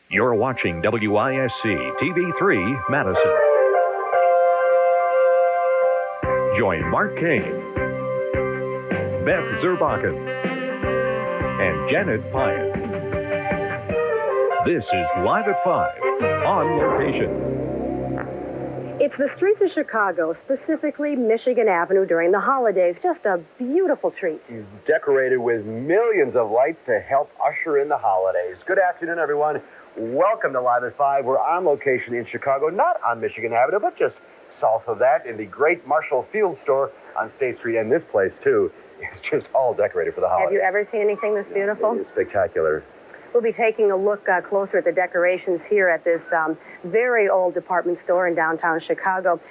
You're watching WISC TV3 Madison. Join Mark Kane, Beth Zerbakken, and Janet Pyatt. This is Live at 5, on location. It's the streets of Chicago, specifically Michigan Avenue during the holidays. Just a beautiful treat. Decorated with millions of lights to help usher in the holidays. Good afternoon, everyone. Welcome to Live at 5. We're on location in Chicago, not on Michigan Avenue, but just south of that in the great Marshall Field store on State Street. And this place, too, is just all decorated for the holidays. Have you ever seen anything this beautiful? It's spectacular. We'll be taking a look closer at the decorations here at this very old department store in downtown Chicago.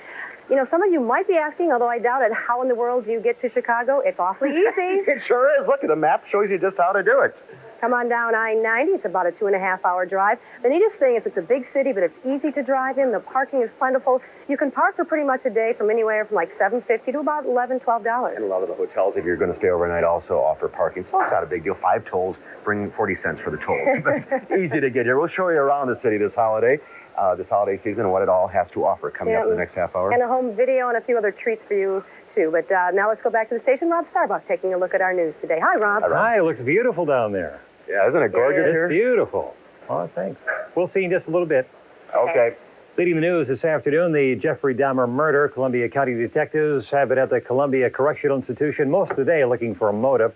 You know, some of you might be asking, although I doubt it, how in the world do you get to Chicago? It's awfully easy. It sure is. Look at the map. Shows you just how to do it. Come on down I-90. It's about a 2.5-hour drive. The neatest thing is it's a big city, but it's easy to drive in. The parking is plentiful. You can park for pretty much a day from anywhere from like $7.50 to about $11, $12. And a lot of the hotels, if you're going to stay overnight, also offer parking. So it's not a big deal. 5 tolls, bring 40 cents for the tolls. But easy to get here. We'll show you around the city this holiday season, and what it all has to offer coming up in the next half hour. And a home video and a few other treats for you, too. But now let's go back to the station. Rob Starbuck taking a look at our news today. Hi, Rob. Hi, it looks beautiful down there. Yeah, isn't it gorgeous here? It's beautiful. Oh, thanks. We'll see in just a little bit. Okay. Leading the news this afternoon, the Jeffrey Dahmer murder. Columbia County detectives have been at the Columbia Correctional Institution most of the day looking for a motive.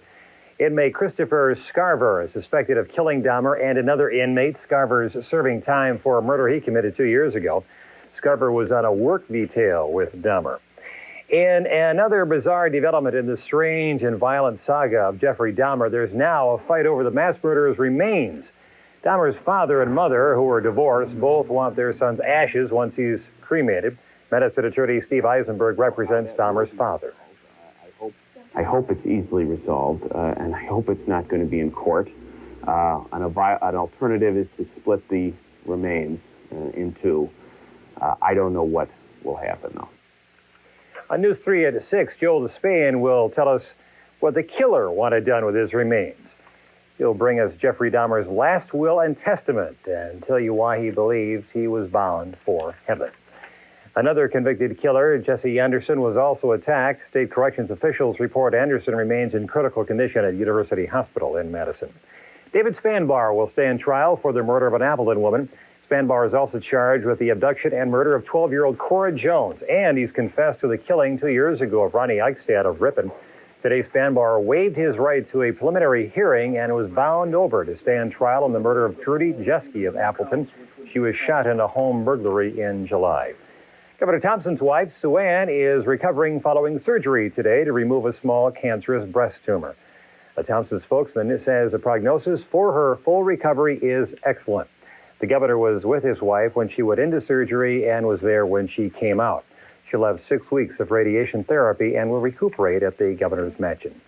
Inmate Christopher Scarver is suspected of killing Dahmer and another inmate. Scarver's serving time for a murder he committed 2 years ago. Scarver was on a work detail with Dahmer. In another bizarre development in the strange and violent saga of Jeffrey Dahmer, there's now a fight over the mass murderer's remains. Dahmer's father and mother, who were divorced, both want their son's ashes once he's cremated. Madison attorney Steve Eisenberg represents Dahmer's father. I hope it's easily resolved, and I hope it's not going to be in court. An alternative is to split the remains in two. I don't know what will happen, though. On News 3 at 6, Joel Despain will tell us what the killer wanted done with his remains. He'll bring us Jeffrey Dahmer's last will and testament and tell you why he believed he was bound for heaven. Another convicted killer, Jesse Anderson, was also attacked. State corrections officials report Anderson remains in critical condition at University Hospital in Madison. David Spanbar will stand trial for the murder of an Appleton woman. Spanbar is also charged with the abduction and murder of 12-year-old Cora Jones, and he's confessed to the killing 2 years ago of Ronnie Eichstadt of Ripon. Today, Spanbar waived his right to a preliminary hearing and was bound over to stand trial on the murder of Trudy Jeske of Appleton. She was shot in a home burglary in July. Governor Thompson's wife, Sue Ann, is recovering following surgery today to remove a small cancerous breast tumor. A Thompson spokesman says the prognosis for her full recovery is excellent. The governor was with his wife when she went into surgery and was there when she came out. She'll have 6 weeks of radiation therapy and will recuperate at the governor's mansion.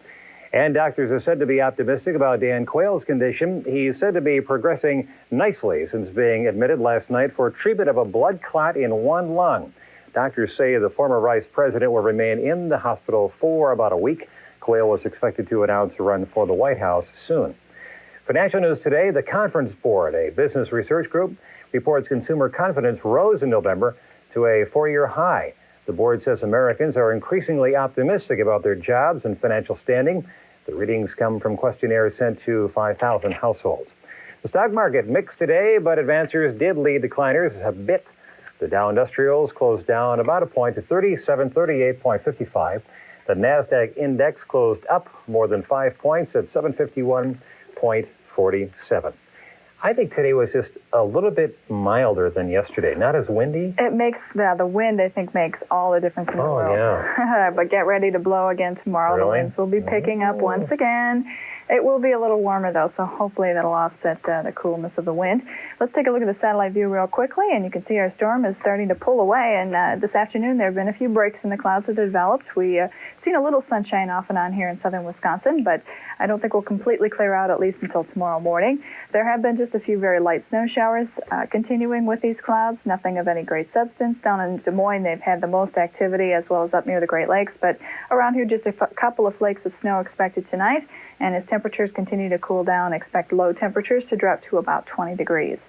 And doctors are said to be optimistic about Dan Quayle's condition. He's said to be progressing nicely since being admitted last night for treatment of a blood clot in one lung. Doctors say the former vice president will remain in the hospital for about a week. Quayle was expected to announce a run for the White House soon. Financial news today, the Conference Board, a business research group, reports consumer confidence rose in November to a 4-year high. The board says Americans are increasingly optimistic about their jobs and financial standing. The readings come from questionnaires sent to 5,000 households. The stock market mixed today, but advancers did lead decliners a bit. The Dow Industrials closed down about a point to 3738.55. The NASDAQ index closed up more than 5 points at 751.47. I think today was just a little bit milder than yesterday. Not as windy. It makes the wind, I think, makes all the difference in the world. Oh, yeah. But get ready to blow again tomorrow. Really? The winds will be picking up once again. It will be a little warmer, though, so hopefully that'll offset the coolness of the wind. Let's take a look at the satellite view real quickly, and you can see our storm is starting to pull away. And this afternoon, there have been a few breaks in the clouds that have developed. We've seen a little sunshine off and on here in southern Wisconsin, but I don't think we'll completely clear out at least until tomorrow morning. There have been just a few very light snow showers continuing with these clouds, nothing of any great substance. Down in Des Moines, they've had the most activity, as well as up near the Great Lakes, but around here, just a couple of flakes of snow expected tonight. And as temperatures continue to cool down, expect low temperatures to drop to about 20 degrees.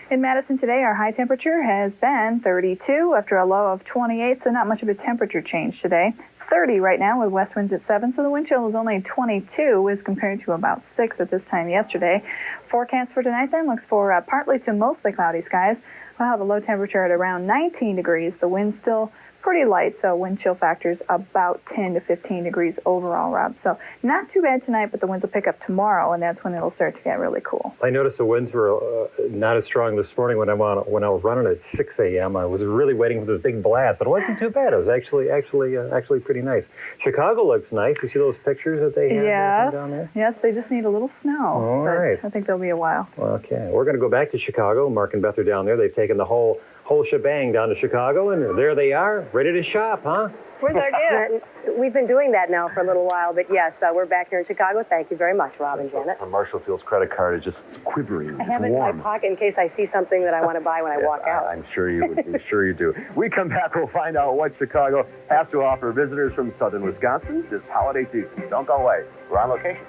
In Madison today, our high temperature has been 32 after a low of 28, so not much of a temperature change today. 30 right now with west winds at 7, so the wind chill is only 22 as compared to about 6 at this time yesterday. Forecast for tonight then looks for partly to mostly cloudy skies. We'll have a low temperature at around 19 degrees. The wind's still pretty light, so wind chill factors about 10 to 15 degrees overall, Rob. So not too bad tonight, but the winds will pick up tomorrow, and that's when it'll start to get really cool. I noticed the winds were not as strong this morning when I was running at 6 a.m. I was really waiting for this big blast, but it wasn't too bad. It was actually pretty nice. Chicago looks nice. You see those pictures that they have down there? Yes, they just need a little snow. All right. I think they'll be a while. Okay. We're going to go back to Chicago. Mark and Beth are down there. They've taken the whole shebang down to Chicago, and there they are, ready to shop, huh? Where's our gift? We've been doing that now for a little while, but yes, we're back here in Chicago. Thank you very much, Rob and Janet. Marshall Field's credit card is just quivering. I have it in my pocket in case I see something that I want to buy when I walk out. I'm sure you would. I'm sure you do. We come back, we'll find out what Chicago has to offer visitors from southern Wisconsin this holiday season. Don't go away. We're on location.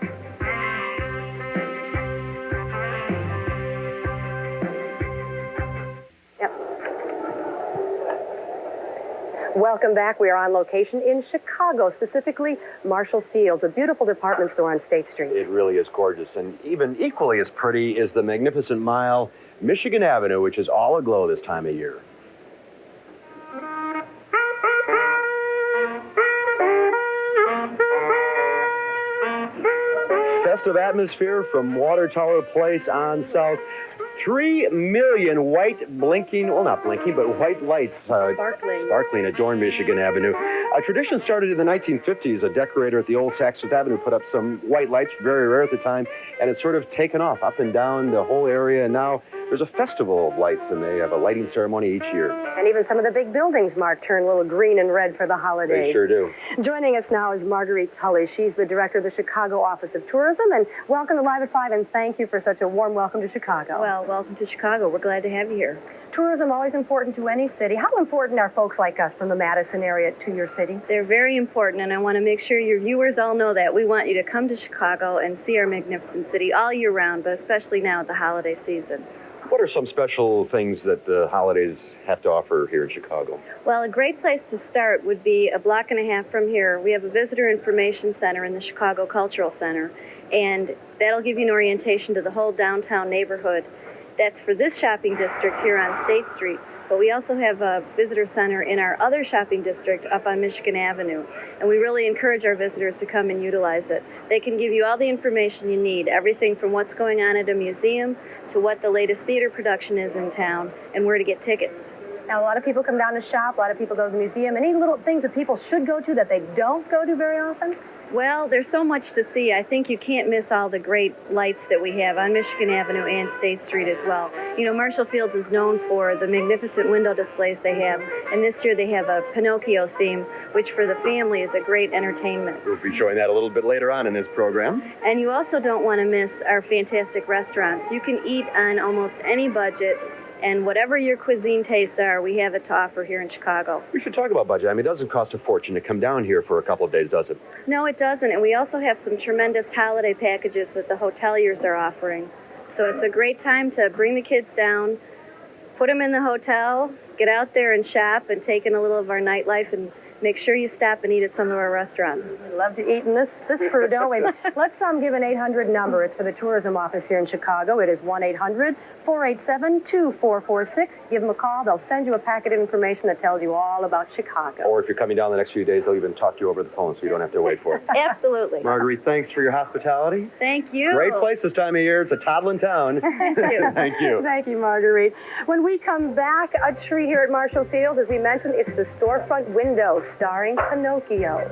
Welcome back. We are on location in Chicago, specifically Marshall Field's, a beautiful department store on State Street. It really is gorgeous, and even equally as pretty is the magnificent mile, Michigan Avenue, which is all aglow this time of year. Festive atmosphere from Water Tower Place on south. 3 million white blinking, well, not blinking, but white lights sparkling adorn Michigan Avenue. A tradition started in the 1950s. A decorator at the old Saks Avenue put up some white lights, very rare at the time, and it's sort of taken off up and down the whole area. And now there's a festival of lights, and they have a lighting ceremony each year. And even some of the big buildings, Mark, turn a little green and red for the holidays. They sure do. Joining us now is Marguerite Tully. She's the director of the Chicago Office of Tourism. And welcome to Live at 5, and thank you for such a warm welcome to Chicago. Well, welcome to Chicago. We're glad to have you here. Tourism always important to any city. How important are folks like us from the Madison area to your city? They're very important, and I want to make sure your viewers all know that. We want you to come to Chicago and see our magnificent city all year round, but especially now at the holiday season. What are some special things that the holidays have to offer here in Chicago? Well, a great place to start would be a block and a half from here. We have a visitor information center in the Chicago Cultural Center, and that'll give you an orientation to the whole downtown neighborhood. That's for this shopping district here on State Street. But we also have a visitor center in our other shopping district up on Michigan Avenue. And we really encourage our visitors to come and utilize it. They can give you all the information you need, everything from what's going on at a museum to what the latest theater production is in town and where to get tickets. Now, a lot of people come down to shop, a lot of people go to the museum. Any little things that people should go to that they don't go to very often? Well, there's so much to see. I think you can't miss all the great lights that we have on Michigan Avenue and State Street as well. You know, Marshall Fields is known for the magnificent window displays they have, and this year they have a Pinocchio theme, which for the family is a great entertainment. We'll be showing that a little bit later on in this program. And you also don't want to miss our fantastic restaurants. You can eat on almost any budget, and whatever your cuisine tastes are, we have it to offer here in Chicago. We should talk about budget. I mean, it doesn't cost a fortune to come down here for a couple of days, does it? No, it doesn't. And we also have some tremendous holiday packages that the hoteliers are offering. So it's a great time to bring the kids down, put them in the hotel, get out there and shop and take in a little of our nightlife, and make sure you stop and eat at some of our restaurants. We love to eat in this crew, don't we? Let's give an 800 number. It's for the tourism office here in Chicago. It is 1-800-487-2446. Give them a call. They'll send you a packet of information that tells you all about Chicago. Or if you're coming down the next few days, they'll even talk to you over the phone so you don't have to wait for it. Absolutely. Marguerite, thanks for your hospitality. Thank you. Great place this time of year. It's a toddling town. Thank you. Thank you. Thank you, Marguerite. When we come back, a tree here at Marshall Field, as we mentioned, it's the storefront window starring Pinocchio.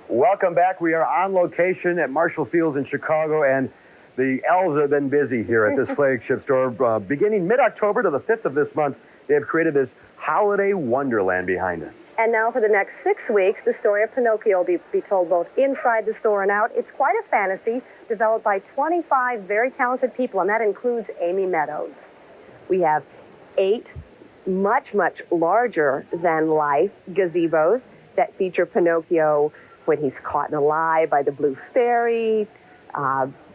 Welcome back. We are on location at Marshall Fields in Chicago, and the elves have been busy here at this flagship store. Beginning mid-October to the 5th of this month, they have created this holiday wonderland behind us. And now for the next 6 weeks, the story of Pinocchio will be told both inside the store and out. It's quite a fantasy developed by 25 very talented people, and that includes Amy Meadows. We have 8 much, much larger than life gazebos, that feature Pinocchio when he's caught in a lie by the blue fairy,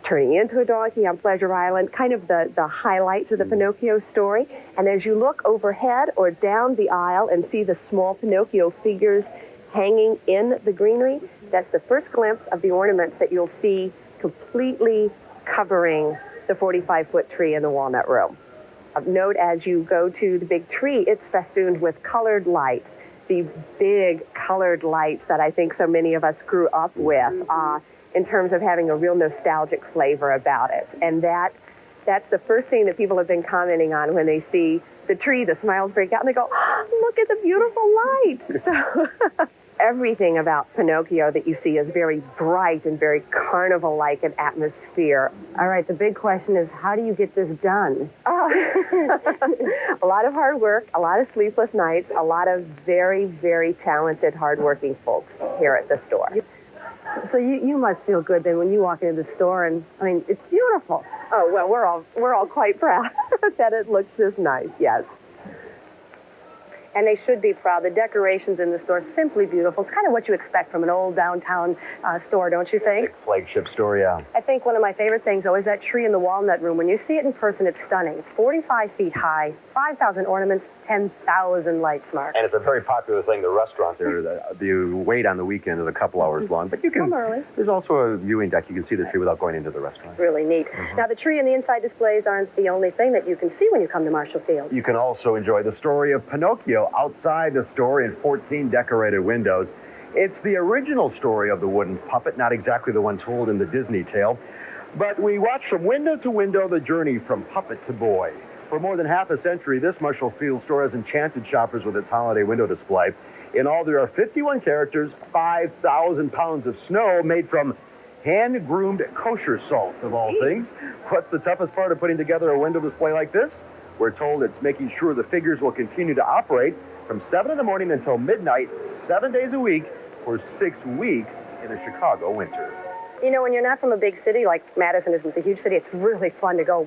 turning into a donkey on Pleasure Island, kind of the highlights of the Pinocchio story. And as you look overhead or down the aisle and see the small Pinocchio figures hanging in the greenery, that's the first glimpse of the ornaments that you'll see completely covering the 45-foot tree in the walnut room. Note as you go to the big tree, it's festooned with colored lights, these big colored lights that I think so many of us grew up with in terms of having a real nostalgic flavor about it. And that's the first thing that people have been commenting on when they see the tree, the smiles break out, and they go, oh, look at the beautiful lights. So everything about Pinocchio that you see is very bright and very carnival-like in atmosphere. All right, the big question is, how do you get this done? A lot of hard work, a lot of sleepless nights, a lot of very, very talented, hardworking folks here at the store. So you must feel good then when you walk into the store, and I mean, it's beautiful. Oh, well, we're all quite proud that it looks this nice, yes. And they should be proud. The decorations in the store are simply beautiful. It's kind of what you expect from an old downtown store, don't you think? Flagship store, yeah. I think one of my favorite things, though, is that tree in the walnut room. When you see it in person, it's stunning. It's 45 feet high, 5,000 ornaments, 10,000 lights, Mark. And it's a very popular thing, the restaurant there. The wait on the weekend is a couple hours long. But you can, come early. There's also a viewing deck. You can see the tree without going into the restaurant. Really neat. Now, the tree and the inside displays aren't the only thing that you can see when you come to Marshall Field. You can also enjoy the story of Pinocchio outside the store in 14 decorated windows. It's the original story of the wooden puppet, not exactly the one told in the Disney tale. But we watch from window to window the journey from puppet to boy. For more than half a century, this Marshall Field store has enchanted shoppers with its holiday window display. In all, there are 51 characters, 5,000 pounds of snow made from hand-groomed kosher salt, of all things. What's the toughest part of putting together a window display like this? We're told it's making sure the figures will continue to operate from 7 in the morning until midnight, 7 days a week, for 6 weeks in a Chicago winter. You know, when you're not from a big city, like Madison isn't a huge city, it's really fun to go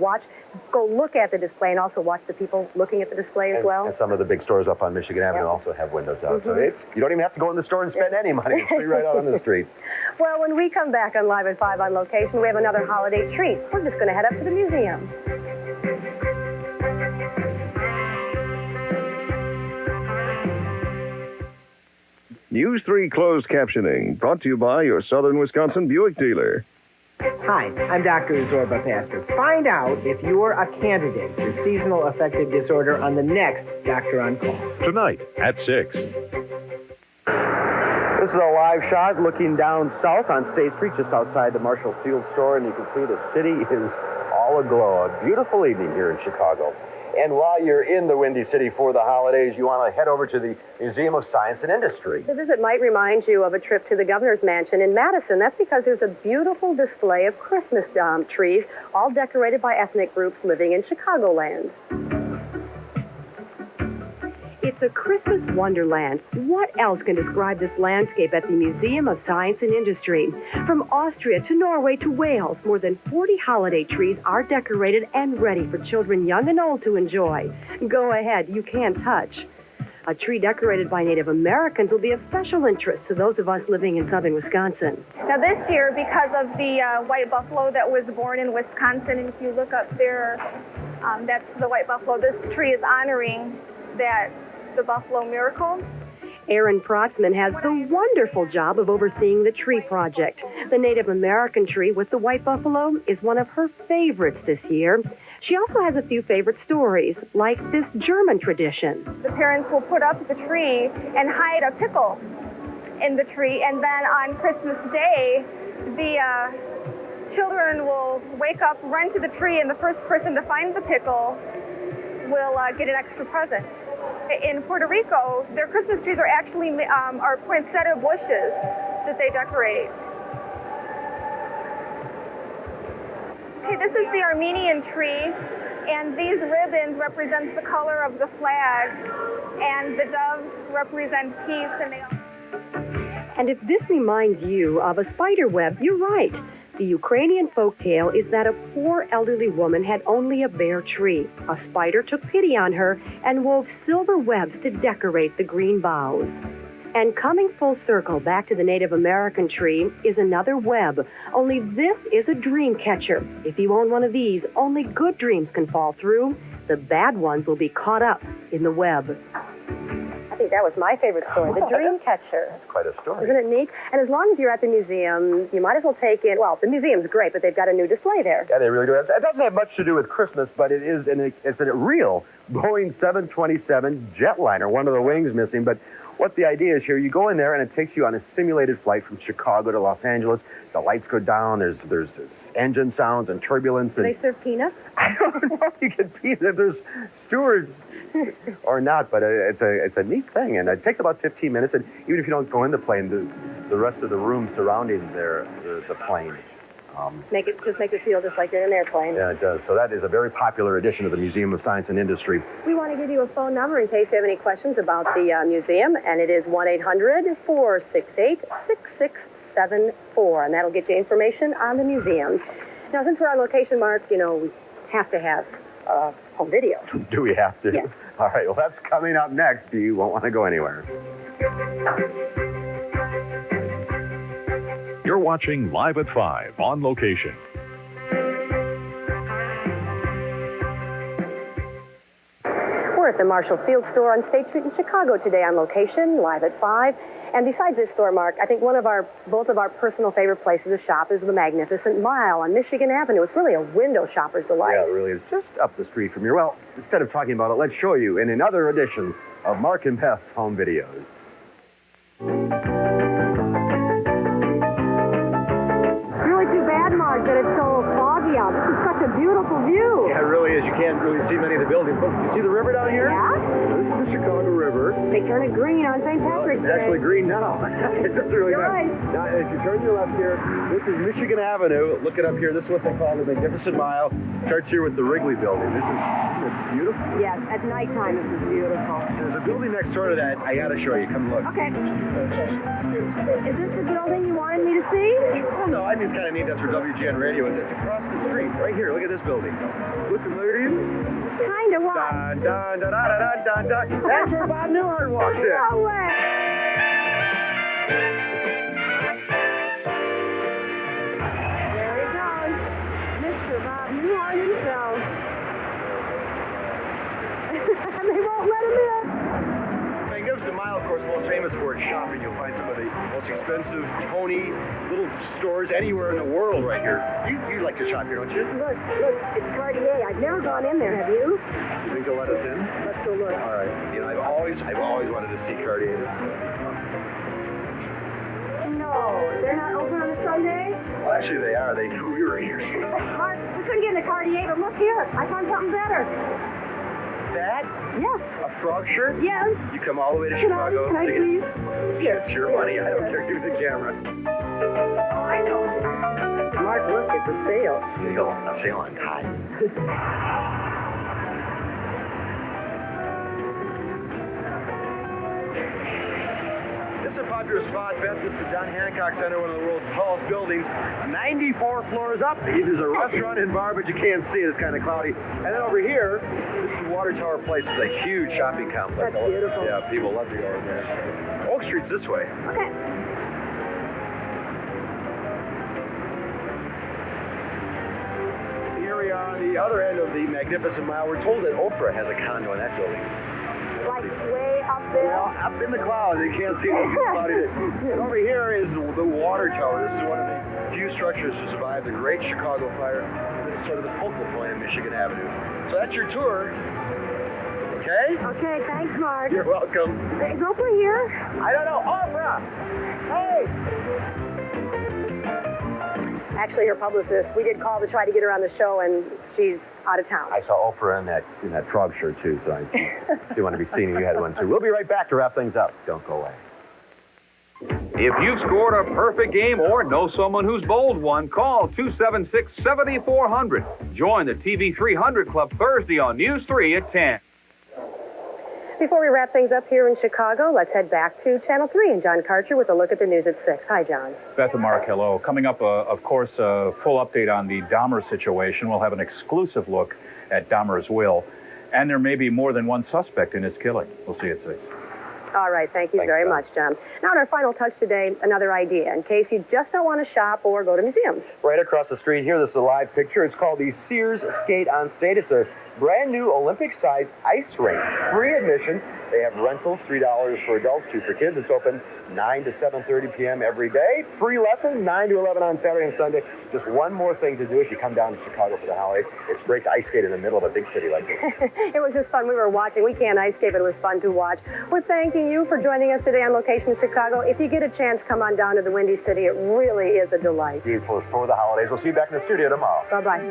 look at the display and also watch the people looking at the display as well. And some of the big stores up on Michigan Avenue also have windows out. So you don't even have to go in the store and spend any money. It's free right out on the street. Well, when we come back on Live at 5 on location, we have another holiday treat. We're just going to head up to the museum. News 3 closed captioning, brought to you by your Southern Wisconsin Buick dealer. Hi, I'm Dr. Zorba Pastor. Find out if you're a candidate for seasonal affective disorder on the next Doctor on Call. Tonight at 6. This is a live shot looking down south on State Street, just outside the Marshall Field store, and you can see the city is all aglow. A beautiful evening here in Chicago. And while you're in the Windy City for the holidays, you want to head over to the Museum of Science and Industry. The visit might remind you of a trip to the governor's mansion in Madison. That's because there's a beautiful display of Christmas trees, all decorated by ethnic groups living in Chicagoland. It's a Christmas wonderland. What else can describe this landscape at the Museum of Science and Industry? From Austria to Norway to Wales, more than 40 holiday trees are decorated and ready for children young and old to enjoy. Go ahead, you can touch. A tree decorated by Native Americans will be of special interest to those of us living in southern Wisconsin. Now this year, because of the white buffalo that was born in Wisconsin, and if you look up there, that's the white buffalo. This tree is honoring the Buffalo Miracle. Erin Protzman has the wonderful job of overseeing the tree project. The Native American tree with the white buffalo is one of her favorites this year. She also has a few favorite stories, like this German tradition. The parents will put up the tree and hide a pickle in the tree, and then on Christmas Day, the children will wake up, run to the tree, and the first person to find the pickle will get an extra present. In Puerto Rico, their Christmas trees are actually are poinsettia bushes that they decorate. Okay, this is the Armenian tree, and these ribbons represent the color of the flag, and the doves represent peace. And if this reminds you of a spider web, you're right. The Ukrainian folktale is that a poor elderly woman had only a bare tree. A spider took pity on her and wove silver webs to decorate the green boughs. And coming full circle back to the Native American tree is another web. Only this is a dream catcher. If you own one of these, only good dreams can fall through. The bad ones will be caught up in the web. I think that was my favorite story, the dream catcher. That's quite a story. Isn't it neat? And as long as you're at the museum, you might as well take in, well, the museum's great, but they've got a new display there. Yeah, they really do. It doesn't have much to do with Christmas, but it's a real Boeing 727 jetliner, one of the wings missing. But what the idea is here, you go in there and it takes you on a simulated flight from Chicago to Los Angeles. The lights go down, there's engine sounds and turbulence. Do they serve peanuts? I don't know if you get peanuts, if there's stewards or not, but it's a neat thing, and it takes about 15 minutes, and even if you don't go in the plane, the rest of the room surrounding the plane. Makes it feel just like you're in an airplane. Yeah, it does. So that is a very popular edition of the Museum of Science and Industry. We want to give you a phone number in case you have any questions about the museum, and it is 1-800-468-6674, and that'll get you information on the museum. Now, since we're on location, Mark, we have to have home video. Do we have to? Yes. All right, well, that's coming up next. You won't want to go anywhere. You're watching Live at 5 on location. We're at the Marshall Field store on State Street in Chicago today on location, Live at 5. And besides this store, Mark, I think both of our personal favorite places to shop is the Magnificent Mile on Michigan Avenue. It's really a window shopper's delight. Yeah, it really is. Just up the street from here. Well, instead of talking about it, let's show you in another edition of Mark and Beth's Home Videos. Really too bad, Mark, that it's so foggy out. This is such a beautiful view. Yeah, it really is. You can't really see many of the buildings. But you see the river down here? Yeah? This is the Chicago River. They turn it green on St. Patrick's It's Day. actually green now. It doesn't really matter. Right. Now, if you turn your left here, this is Michigan Avenue. Look it up here. This is what they call the Magnificent Mile. Starts here with the Wrigley Building. Isn't it beautiful? Yes, at nighttime this is beautiful. There's a building next door to that. I got to show you. Come look. Okay. Is this the building you wanted me to see? Well, no, I just kind of need that's where WGN Radio is. It's across the street, right here. Look at this building. Look familiar to you? Kind of what? Dun, dun, dun, dun, dun, dun, dun. That's where Bob Newhart walks in. No way. There he goes. Mr. Bob Newhart himself. And they won't let him in. Magnificent Mile, of course, most famous for its shopping. You'll find some of the most expensive, Tony little stores anywhere in the world right here. You like to shop here, don't you? Look, it's Cartier. I've never gone in there, have you? You think they'll let us in? Let's go look. All right. I've always wanted to see Cartier. No, they're not open on a Sunday? Well, actually, they are. We were here. Mark, we couldn't get in the Cartier, but look here. I found something better. That? Yes. A frog shirt? Yes. You come all the way to Can Chicago. I please? Here. It's your money. I don't care. Give me the camera. Oh, I know. Mark, look, it's a sale. A sale on cotton. This is a popular spot, Beth. This is the John Hancock Center, one of the world's tallest buildings. 94 floors up. There's a restaurant and bar, but you can't see it. It's kind of cloudy. And then over here, this is Water Tower Place. It's a huge shopping complex. That's beautiful. Yeah, people love to go over there. Oak Street's this way. Okay. Here we are on the other end of the Magnificent Mile. We're told that Oprah has a condo in that building. Like way up there? Well, up in the clouds. You can't see it. And over here is the Water Tower. This is one of the few structures to survive the Great Chicago Fire. This is sort of the focal point of Michigan Avenue. So that's your tour. Okay? Okay, thanks, Mark. You're welcome. Is Oprah here? I don't know. Oprah! Hey! Actually, her publicist, we did call to try to get her on the show, and she's out of town. I saw Oprah in that frog shirt, too, so I do want to be seen, and you had one, too. We'll be right back to wrap things up. Don't go away. If you've scored a perfect game or know someone who's bowled one, call 276-7400. Join the TV 300 Club Thursday on News 3 at 10. Before we wrap things up here in Chicago, let's head back to Channel 3 and John Karcher with a look at the news at 6. Hi, John. Beth and Mark, hello. Coming up, of course, a full update on the Dahmer situation. We'll have an exclusive look at Dahmer's will. And there may be more than one suspect in his killing. We'll see at 6. All right, thank you Thanks, very John. much, John. Now, in our final touch today, another idea in case you just don't want to shop or go to museums. Right across the street here, this is a live picture. It's called the Sears Skate on State. It's a brand new Olympic-sized ice rink. Free admission. They have rentals, $3 for adults, 2 for kids. It's open 9 to 7:30 p.m. every day. Free lessons, 9 to 11 on Saturday and Sunday. Just one more thing to do if you come down to Chicago for the holidays. It's great to ice skate in the middle of a big city like this. It was just fun. We were watching. We can't ice skate, but it was fun to watch. We're thanking you for joining us today on location in Chicago. If you get a chance, come on down to the Windy City. It really is a delight. Beautiful for the holidays. We'll see you back in the studio tomorrow. Bye-bye.